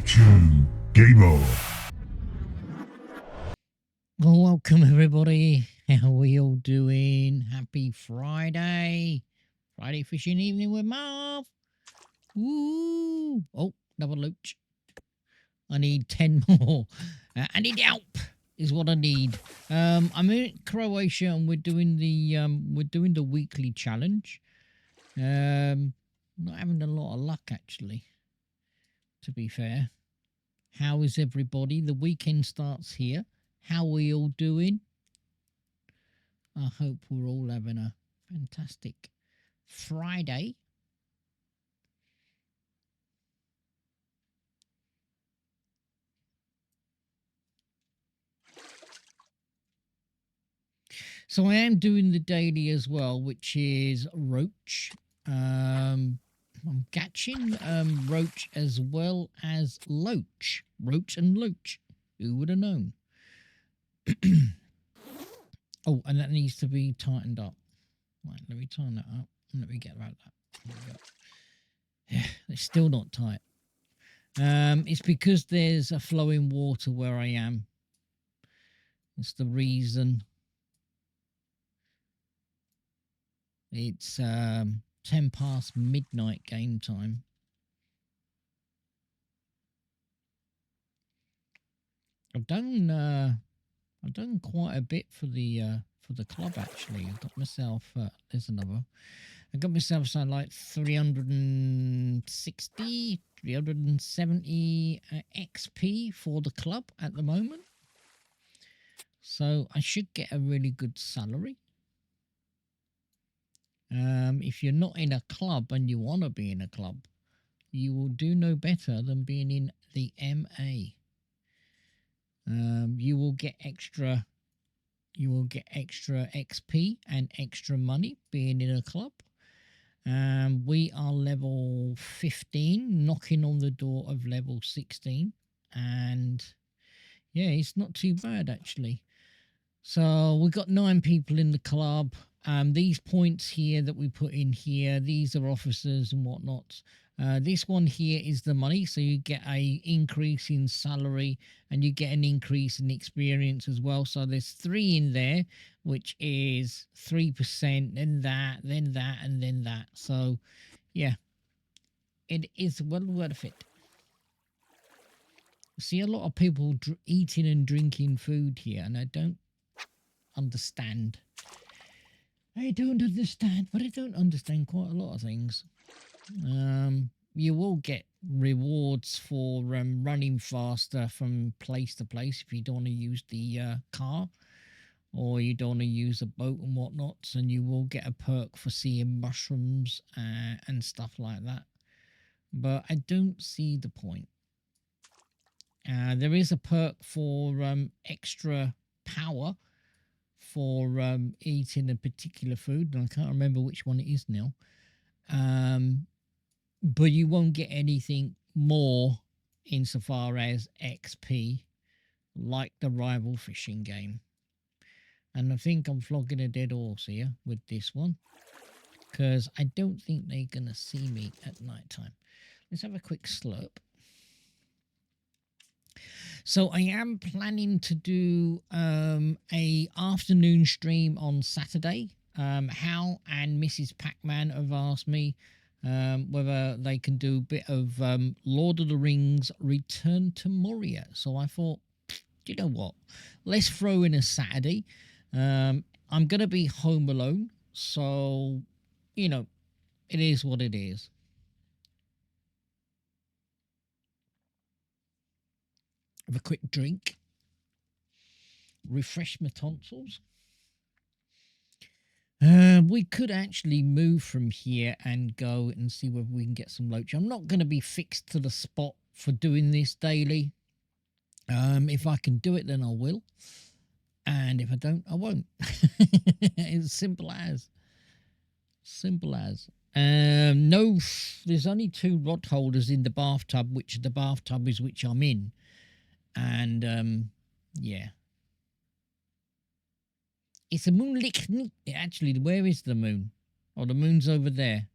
2, game on. Well, welcome everybody. How are we all doing? Happy Friday. Friday fishing evening with Marv. Woo! Oh, another loach. I need 10 more. I need help is what I need. I'm in Croatia and we're doing the weekly challenge. Not having a lot of luck actually, to be fair. How is everybody? The weekend starts here. How are we all doing? I hope we're all having a fantastic Friday. So I am doing the daily as well, which is roach. I'm catching roach as well as loach. Roach and loach. Who would have known? Oh, and that needs to be tightened up. Right, let me tighten that up. Let me get about that. Yeah, it's still not tight. It's because there's a flowing water where I am. That's the reason. It's 10 past midnight game time. I've done quite a bit for the club actually. I got myself there's another. I got myself something like 360, 370 XP for the club at the moment. So I should get a really good salary. If you're not in a club and you want to be in a club, you will do no better than being in the MA. You will get extra XP and extra money being in a club. We are level 15, knocking on the door of level 16, and yeah, it's not too bad actually. So we've got 9 people in the club. These points here that we put in here, these are officers and whatnot. This one here is the money, so you get a increase in salary and you get an increase in experience as well. So there's 3 in there, which is 3%, then that, and then that. So yeah, it is well worth it. I see a lot of people eating and drinking food here, and I don't understand. I don't understand, but I don't understand quite a lot of things. You will get rewards for running faster from place to place if you don't want to use the car, or you don't want to use a boat and whatnot, and you will get a perk for seeing mushrooms and stuff like that. But I don't see the point. There is a perk for extra power for eating a particular food, and I can't remember which one it is now. But you won't get anything more insofar as XP like the rival fishing game. And I think I'm flogging a dead horse here with this one, because I don't think they're going to see me at night time. Let's have a quick slurp. So I am planning to do a afternoon stream on Saturday. Hal and Mrs. Pac-Man have asked me whether they can do a bit of Lord of the Rings Return to Moria. So I thought, do you know what? Let's throw in a Saturday. I'm going to be home alone. So, you know, it is what it is. Have a quick drink. Refresh my tonsils. We could actually move from here and go and see whether we can get some loach. I'm not going to be fixed to the spot for doing this daily. If I can do it, then I will. And if I don't, I won't. It's simple as. Simple as. No, there's only 2 rod holders in the bathtub, which the bathtub is which I'm in. And, yeah. It's a moonlit. Actually, where is the moon? Oh, the moon's over there.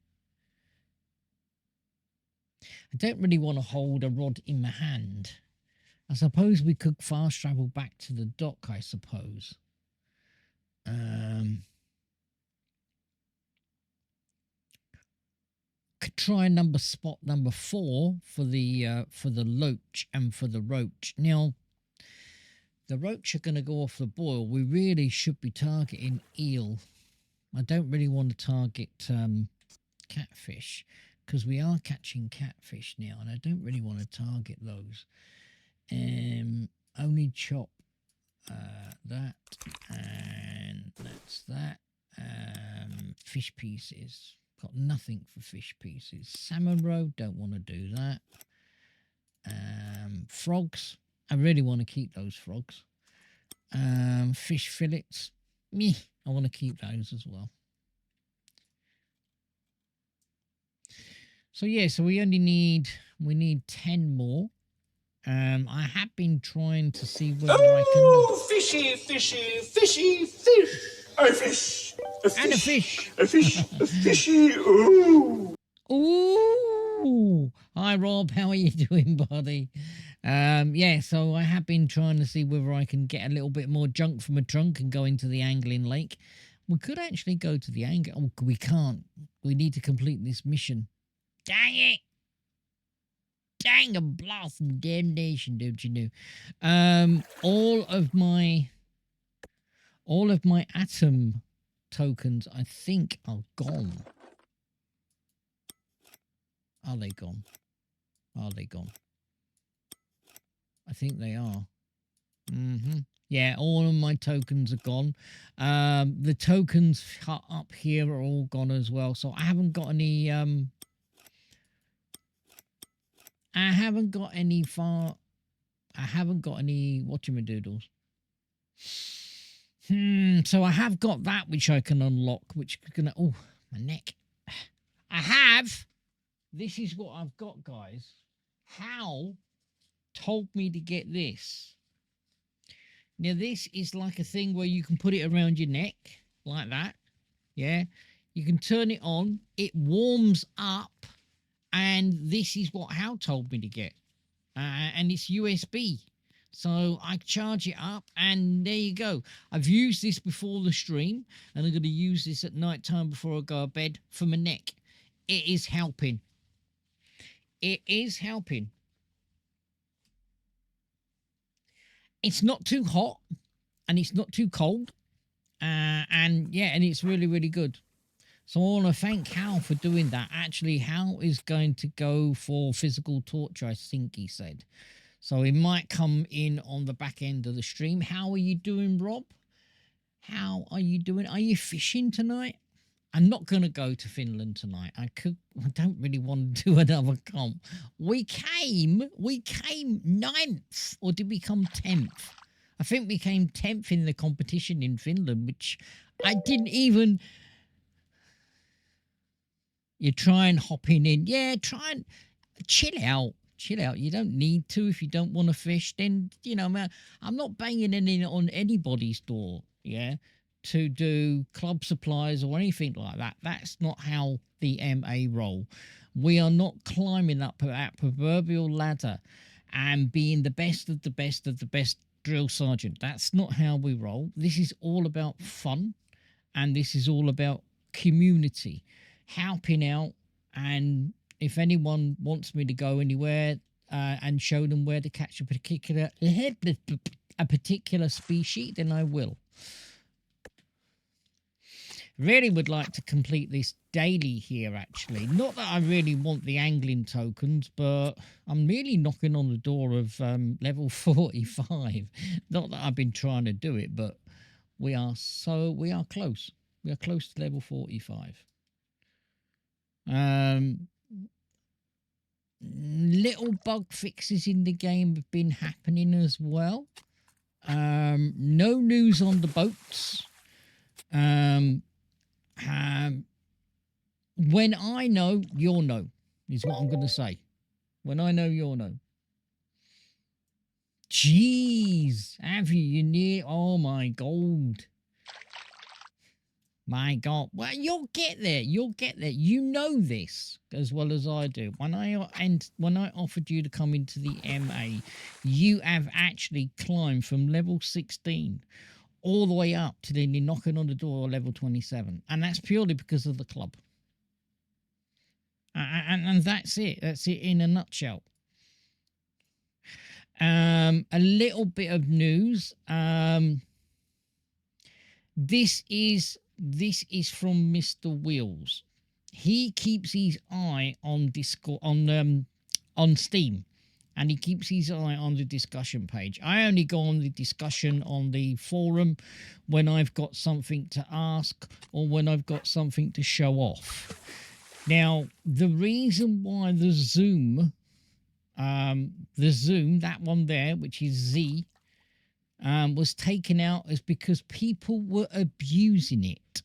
I don't really want to hold a rod in my hand. I suppose we could fast travel back to the dock, I suppose. Could try spot number 4 for the loach and for the roach. Now, the roach are going to go off the boil. We really should be targeting eel. I don't really want to target catfish, because we are catching catfish now, and I don't really want to target those. Only chop that, and that's that. Fish pieces. Got nothing for fish pieces. Salmon roe, don't want to do that. Frogs, I really want to keep those frogs. Fish fillets, meh, I want to keep those as well. So yeah, so we need 10 more. I have been trying to see whether I can. Fishy, fishy, fishy, fish. A fish. A fish. And a fish. A fish. A fishy. Ooh. Ooh. Hi Rob, how are you doing, buddy? Yeah, so I have been trying to see whether I can get a little bit more junk from a trunk and go into the angling lake. We could actually go to the angling. Oh, we can't. We need to complete this mission. Dang it! Dang a blast and damnation, don't you know? All of my atom tokens, I think, are gone. Are they gone? Are they gone? I think they are. Yeah, all of my tokens are gone. The tokens up here are all gone as well. So I haven't got any. I haven't got any whatchamadoodles. So I have got that which I can unlock, which is gonna. Oh, my neck. I have. This is what I've got, guys. How told me to get this. Now, this is like a thing where you can put it around your neck, like that. Yeah. You can turn it on. It warms up. And this is what Hal told me to get. And it's USB. So I charge it up, and there you go. I've used this before the stream, and I'm going to use this at night time before I go to bed for my neck. It is helping. It is helping. It's not too hot, and it's not too cold. And yeah, and it's really, really good. So I want to thank Hal for doing that. Actually, Hal is going to go for physical torture, I think he said. So he might come in on the back end of the stream. How are you doing, Rob? How are you doing? Are you fishing tonight? I'm not going to go to Finland tonight. I don't really want to do another comp. We came 9th, or did we come 10th? I think we came 10th in the competition in Finland, which I didn't even... You're trying hopping in. Yeah, try and chill out. Chill out. You don't need to. If you don't want to fish, then, you know, man, I'm not banging in on anybody's door, yeah, to do club supplies or anything like that. That's not how the MA roll. We are not climbing up that proverbial ladder and being the best of the best of the best drill sergeant. That's not how we roll. This is all about fun, and this is all about community, helping out. And if anyone wants me to go anywhere and show them where to catch a particular species, then I will. Really would like to complete this daily here, actually. Not that I really want the angling tokens, but I'm really knocking on the door of level 45. Not that I've been trying to do it, but we are close. We are close to level 45. Little bug fixes in the game have been happening as well. No news on the boats. When I know, you'll know, is what I'm going to say. When I know, you'll know. Jeez, have you near? Oh my God. My God. Well, you'll get there. You'll get there. You know this as well as I do. When I offered you to come into the MA, you have actually climbed from level 16 all the way up to then you're knocking on the door of level 27. And that's purely because of the club. And that's it. That's it in a nutshell. A little bit of news. This is from Mr. Wheels. He keeps his eye on Discord on Steam, and he keeps his eye on the discussion page. I only go on the discussion on the forum when I've got something to ask or when I've got something to show off. Now, the reason why the Zoom, that one there, which is Z, was taken out is because people were abusing it.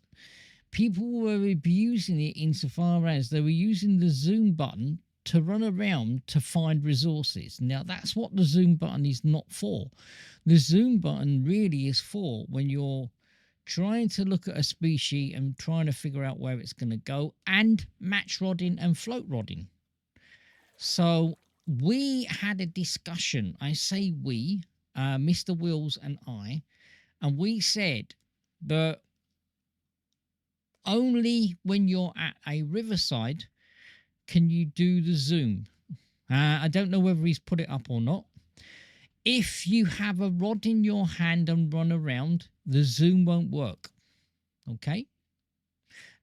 People were abusing it insofar as they were using the Zoom button to run around to find resources. Now, that's what the Zoom button is not for. The Zoom button really is for when you're trying to look at a species and trying to figure out where it's going to go, and match rodding and float rodding. So we had a discussion. I say we, Mr. Wills and I, and we said that only when you're at a riverside can you do the Zoom. I don't know whether he's put it up or not. If you have a rod in your hand and run around, the Zoom won't work. Okay?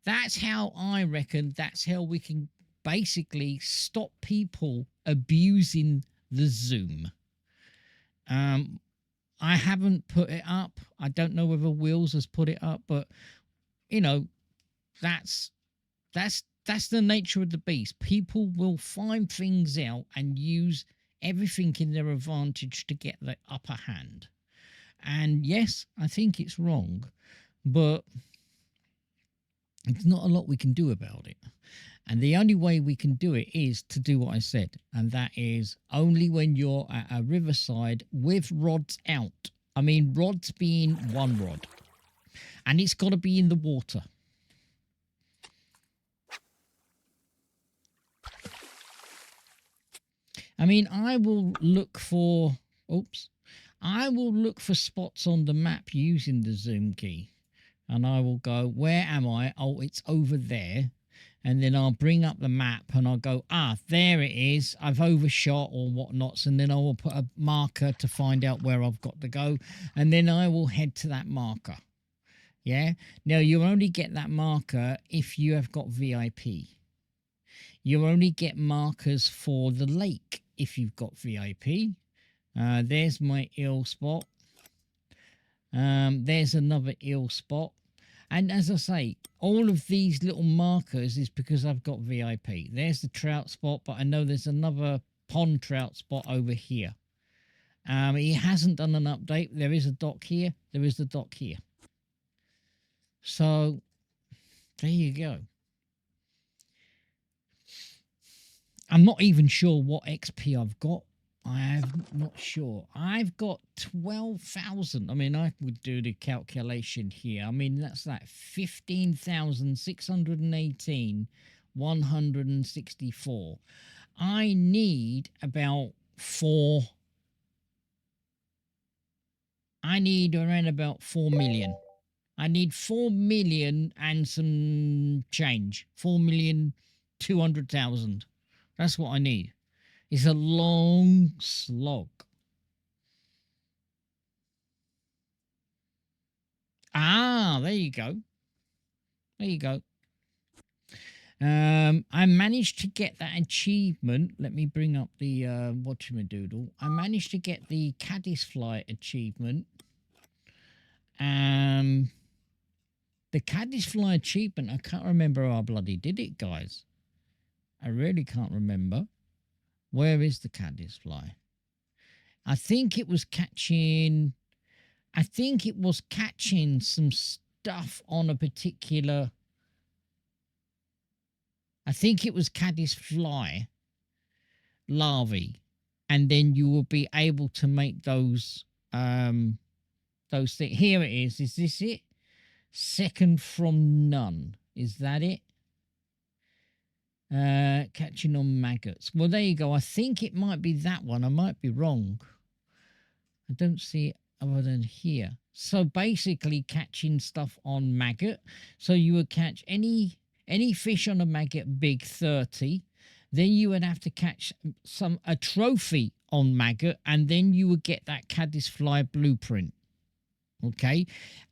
That's how I reckon, that's how we can basically stop people abusing the Zoom. I haven't put it up. I don't know whether Wills has put it up, but you know, that's the nature of the beast. People will find things out and use everything in their advantage to get the upper hand. And yes, I think it's wrong, but it's not a lot we can do about it. And the only way we can do it is to do what I said, and that is only when you're at a riverside with rods out. I mean, rods being one rod. And it's got to be in the water. I mean, I will look for spots on the map using the zoom key. And I will go, where am I? Oh, it's over there. And then I'll bring up the map and I'll go, there it is. I've overshot or whatnots. And then I will put a marker to find out where I've got to go. And then I will head to that marker. Yeah. Now, you'll only get that marker if you have got VIP. You'll only get markers for the lake if you've got VIP. There's my eel spot. There's another eel spot. And as I say, all of these little markers is because I've got VIP. There's the trout spot, but I know there's another pond trout spot over here. He hasn't done an update. There is a dock here. There is the dock here. So, there you go. I'm not even sure what XP I've got. I'm not sure. I've got 12,000. I mean, I would do the calculation here. I mean, that's 15,618, 164. I need about 4. I need around about 4 million. I need 4 million and some change. 4,200,000. That's what I need. It's a long slog. There you go. There you go. I managed to get that achievement. Let me bring up the whatchamadoodle. I managed to get the caddisfly achievement. The caddisfly achievement, I can't remember how I bloody did it, guys. I really can't remember. Where is the caddisfly? I think it was catching some stuff on a particular. I think it was caddisfly larvae, and then you will be able to make those things. Here it is. Is this it? Second from none. Is that it? Catching on maggots. Well, there you go. I think it might be that one. I might be wrong. I don't see it other than here. So basically catching stuff on maggot. So you would catch any fish on a maggot big 30. Then you would have to catch a trophy on maggot, and then you would get that caddisfly blueprint. Okay,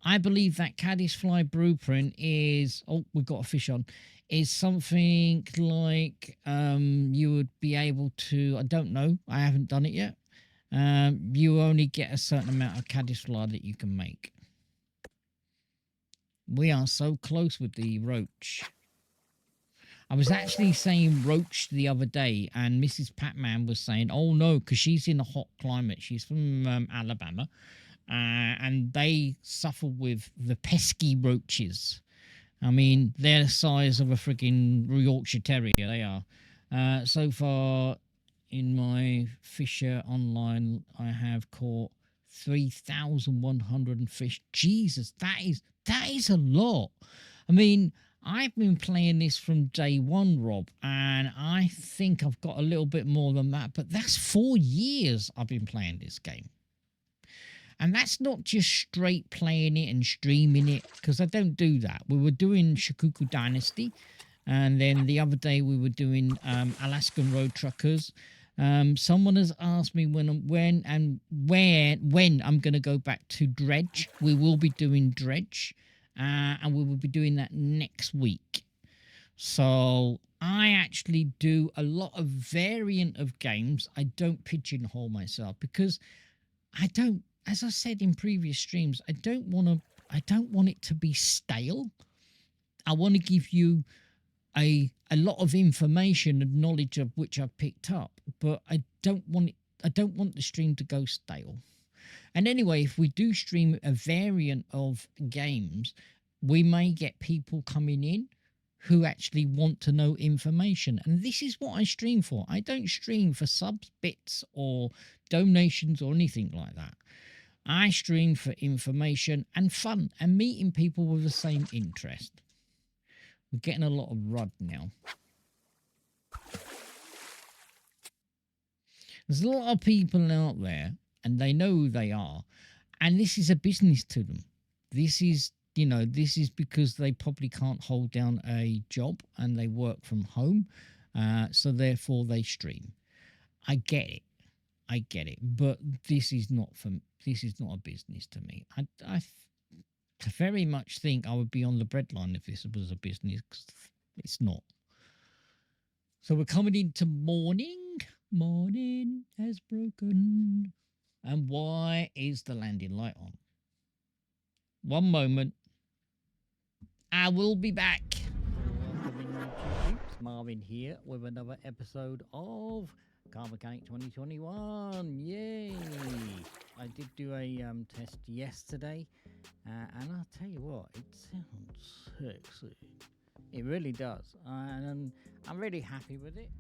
I believe that caddisfly blueprint is, oh, we've got a fish on, is something like you would be able to, I don't know, I haven't done it yet. You only get a certain amount of caddisfly that you can make. We are so close with the roach. I was actually saying roach the other day, and Mrs. Patman was saying, oh no, because she's in a hot climate. She's from Alabama, and they suffer with the pesky roaches. I mean, they're the size of a frigging Yorkshire Terrier, they are. So far in my Fisher Online, I have caught 3,100 fish. Jesus, that is a lot. I mean, I've been playing this from day one, Rob, and I think I've got a little bit more than that, but that's 4 years I've been playing this game. And that's not just straight playing it and streaming it, because I don't do that. We were doing Shikoku Dynasty, and then the other day we were doing Alaskan Road Truckers. Someone has asked me when I'm going to go back to Dredge. We will be doing Dredge. And we will be doing that next week. So I actually do a lot of variant of games. I don't pigeonhole myself because I don't, as I said in previous streams, I don't want it to be stale. I want to give you a lot of information and knowledge of which I've picked up, but I don't want the stream to go stale. And anyway, if we do stream a variant of games, we may get people coming in who actually want to know information. And this is what I stream for. I don't stream for subs, bits, or donations or anything like that. I stream for information and fun and meeting people with the same interest. We're getting a lot of rudd now. There's a lot of people out there, and they know who they are, and this is a business to them. This is because they probably can't hold down a job and they work from home, so therefore they stream. I get it, but this is not a business to me. I very much think I would be on the breadline if this was a business, because it's not. So we're coming into morning. Morning has broken. And why is the landing light on? One moment. I will be back. It's Marvin here with another episode of Car Mechanic 2021. Yay! I did do a test yesterday, and I'll tell you what, it sounds sexy. It really does, and I'm really happy with it.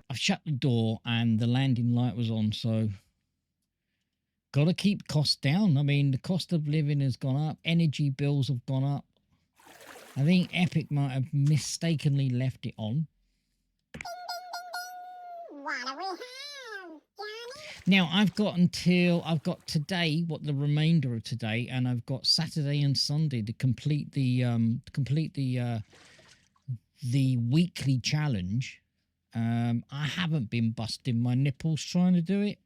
I've shut the door and the landing light was on, so got to keep costs down. I mean, the cost of living has gone up. Energy bills have gone up. I think Epic might have mistakenly left it on. What do we have, Johnny? Now, I've got today, the remainder of today, and I've got Saturday and Sunday to complete the weekly challenge. I haven't been busting my nipples trying to do it.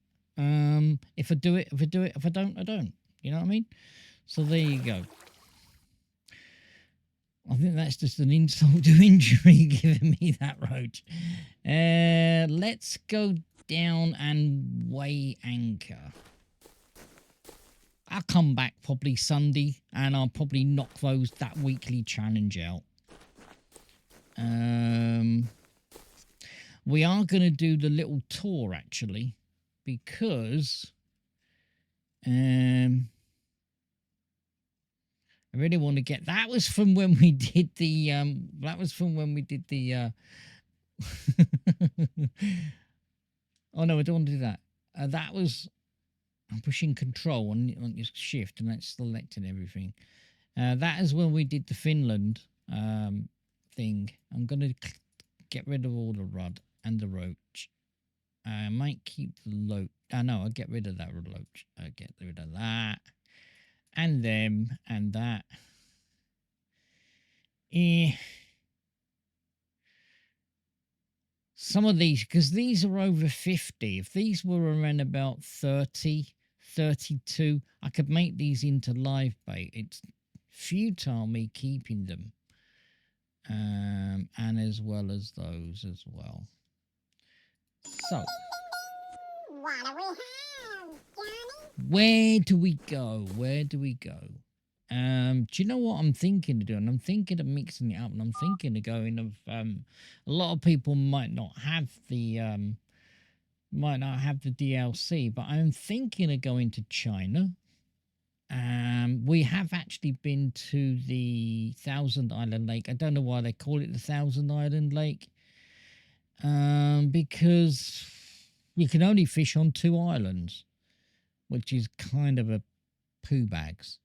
If I do it, if I don't, I don't. You know what I mean? So there you go. I think that's just an insult to injury giving me that roach. Let's go down and weigh anchor. I'll come back probably Sunday and I'll probably knock that weekly challenge out. We are going to do the little tour actually, because I really want to get. That was from when we did the. Oh no, I don't want to do that. That was I'm pushing control on your shift, and that's selecting everything. That is when we did the Finland thing. I'm going to get rid of all the rod and the roach. I might keep the loach. No, I'll get rid of that roach. I'll get rid of that. And them and that. Some of these, because these are over 50. If these were around about 30, 32, I could make these into live bait. It's futile me keeping them. And as well as those as well. So, What do we have, Johnny? where do we go? Where do we go? Do you know what I'm thinking of doing? I'm thinking of mixing it up, and I'm thinking of going of a lot of people might not have the DLC, but I'm thinking of going to China. We have actually been to the Thousand Island Lake. I don't know why they call it the Thousand Island Lake. Because you can only fish on 2 islands, which is kind of a poo bags.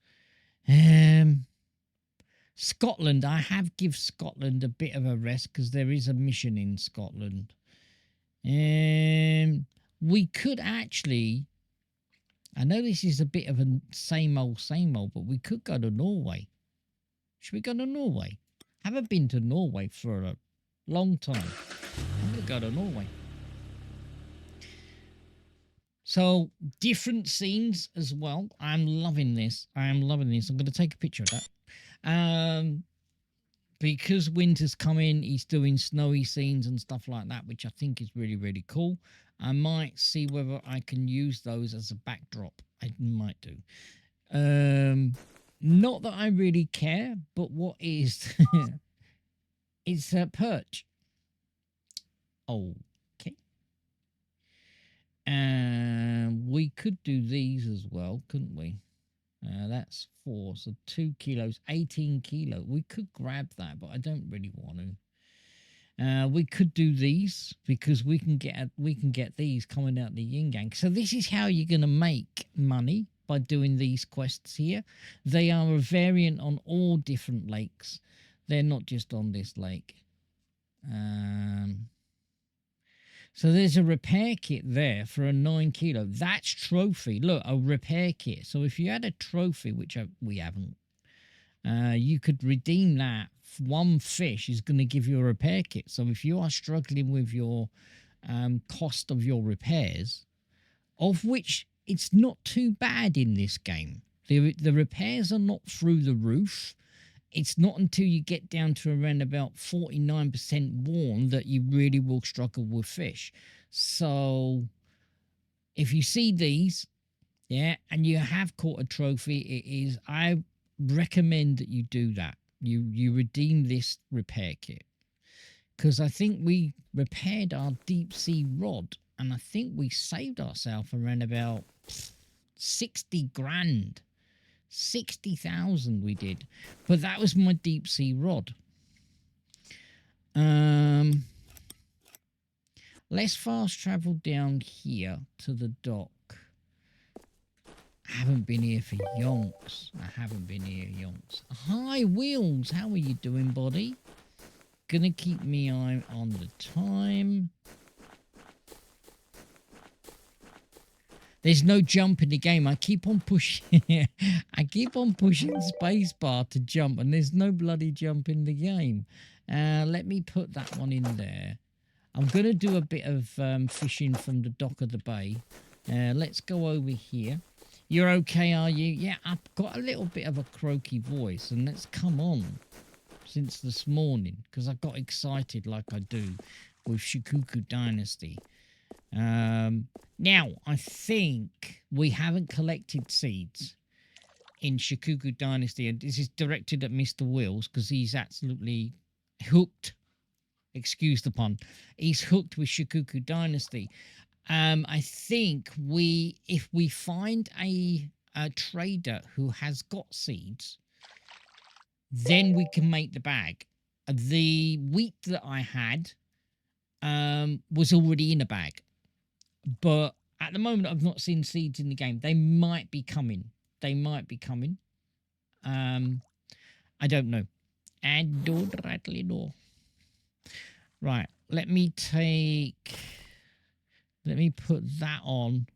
Scotland, I have give Scotland a bit of a rest because there is a mission in Scotland. We could actually, I know this is a bit of a same old, but we could go to Norway. Should we go to Norway? Haven't been to Norway for a long time. I'm going to go to Norway. So, different scenes as well. I'm loving this. I am loving this. I'm going to take a picture of that. Because winter's coming, he's doing snowy scenes and stuff like that, which I think is really, really cool. I might see whether I can use those as a backdrop. I might do. Not that I really care, but what is... it's a perch. Okay. We could do these as well, couldn't we? That's 4, so 2 kilos, 18 kilo. We could grab that, but I don't really want to. We could do these because we can get these coming out the yin yang. So this is how you're going to make money by doing these quests here. They are a variant on all different lakes. They're not just on this lake. So there's a repair kit there for a 9 kilo. That's trophy. Look, a repair kit. So if you had a trophy, which we haven't, you could redeem that. 1 fish is going to give you a repair kit. So if you are struggling with your cost of your repairs, of which it's not too bad in this game. The repairs are not through the roof. It's not until you get down to around about 49% worn that you really will struggle with fish. So if you see these, yeah, and you have caught a trophy, I recommend that you do that. You redeem this repair kit. Because I think we repaired our deep sea rod, and I think we saved ourselves around about 60 grand. 60,000 we did, but that was my deep sea rod. Let's fast travel down here to the dock. I haven't been here for yonks. Hi Wheels, how are you doing, buddy? Gonna keep me eye on the time. There's no jump in the game. I keep on pushing. I keep on pushing spacebar to jump, and there's no bloody jump in the game. Let me put that one in there. I'm going to do a bit of fishing from the dock of the bay. Let's go over here. You're okay, are you? Yeah, I've got a little bit of a croaky voice, and it's come on since this morning because I got excited like I do with Shikoku Dynasty. Now, I think we haven't collected seeds in Shikoku Dynasty, and this is directed at Mr. Wills because he's absolutely hooked. Excuse the pun. He's hooked with Shikoku Dynasty. I think if we find a trader who has got seeds, then we can make the bag. The wheat that I had was already in a bag. But At the moment, I've not seen seeds in the game. They might be coming. They might be coming. I don't know. I don't rightly know. Right, let me put that on.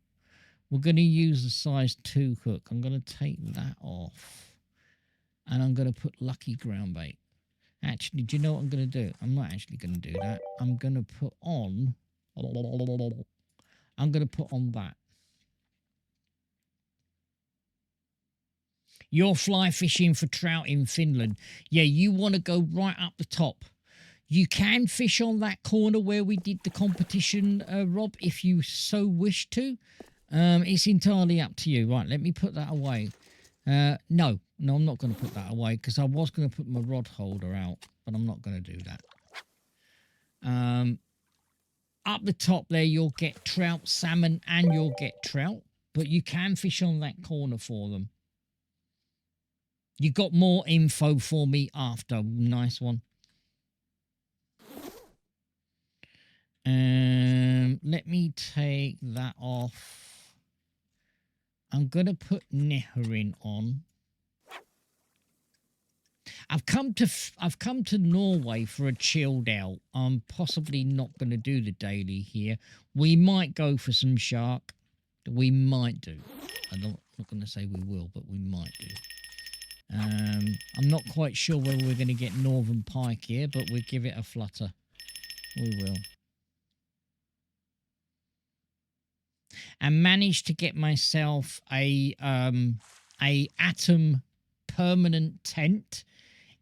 We're going to use a size 2 hook. I'm going to take that off. And I'm going to put lucky ground bait. Actually, do you know what I'm going to do? I'm not actually going to do that. I'm going to put on... I'm going to put on that. You're fly fishing for trout in Finland. Yeah, you want to go right up the top. You can fish on that corner where we did the competition, Rob, if you so wish to. It's entirely up to you. Right, let me put that away. No, I'm not going to put that away because I was going to put my rod holder out, but I'm not going to do that. Up the top there, you'll get trout, salmon, and you'll get trout, but you can fish on that corner for them. You got more info for me after. Nice one. Let me take that off. I'm going to put Neherin on. I've come to Norway for a chilled out. I'm possibly not going to do the daily here. We might go for some shark. We might do. I'm not going to say we will, but we might do. I'm not quite sure whether we're going to get northern pike here, but we'll give it a flutter. We will. And managed to get myself a Atom permanent tent.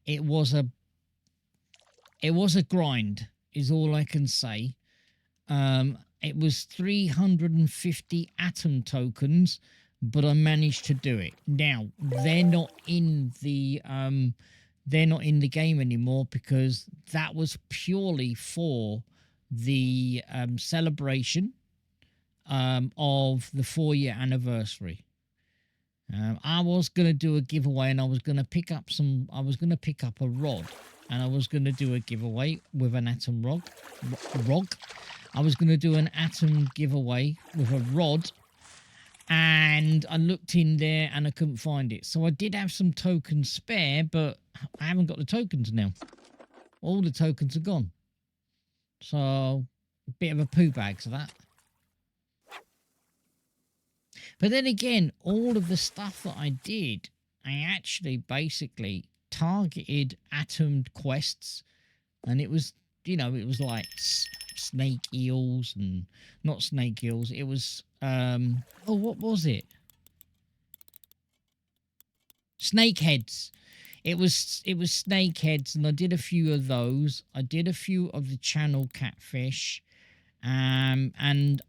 It was a grind, is all I can say. It was 350 Atom tokens, but I managed to do it. Now they're not in the game anymore because that was purely for the celebration of the 4-year anniversary. I was going to do a giveaway, and I was going to pick up a rod, and I was going to do a giveaway with an Atom rod. I was going to do an Atom giveaway with a rod, and I looked in there and I couldn't find it. So I did have some tokens spare, but I haven't got the tokens now. All the tokens are gone. So a bit of a poo bag to that. But then again, all of the stuff that I did, I actually basically targeted Atom quests, and it was, you know, it was like snake eels and not snake eels. It was, oh, what was it? Snake heads. It was snake heads, and I did a few of those. I did a few of the channel catfish, and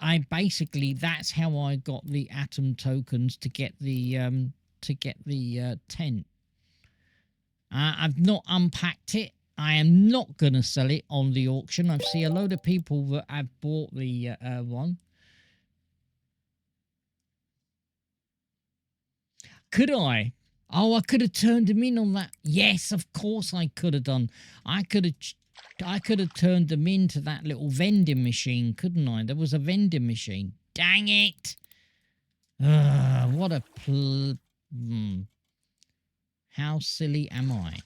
I basically, that's how I got the Atom tokens to get the tent. I've not unpacked it. I am not going to sell it on the auction. I've seen a load of people that have bought the one. Could I? Oh, I could have turned them in on that. Yes, of course I could have done. I could have turned them into that little vending machine, couldn't I? There was a vending machine. Dang it! What a how silly am I?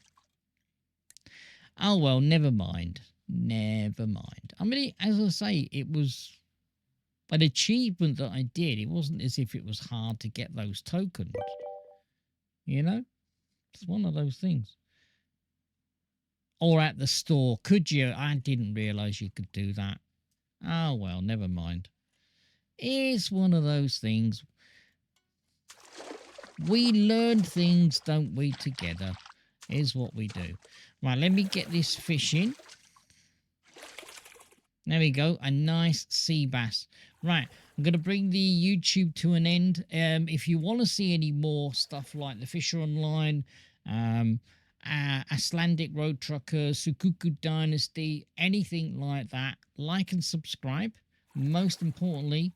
Oh, well, never mind. Never mind. I mean, as I say, it was an achievement that I did. It wasn't as if it was hard to get those tokens. You know? It's one of those things. Or at the store. Could you? I didn't realise you could do that. Oh, well, never mind. It's one of those things. We learn things, don't we, together. Is what we do. Right, let me get this fish in. There we go. A nice sea bass. Right, I'm going to bring the YouTube to an end. If you want to see any more stuff like the Fisher Online, Icelandic Road Trucker, Sukuku Dynasty, anything like that, like and subscribe. Most importantly,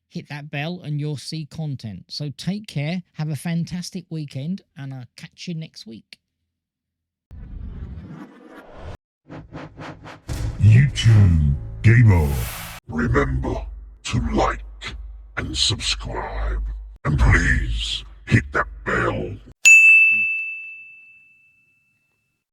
hit that bell and you'll see content. So take care, have a fantastic weekend, and I'll catch you next week. YouTube Gamer. Remember to like and subscribe. And please hit that bell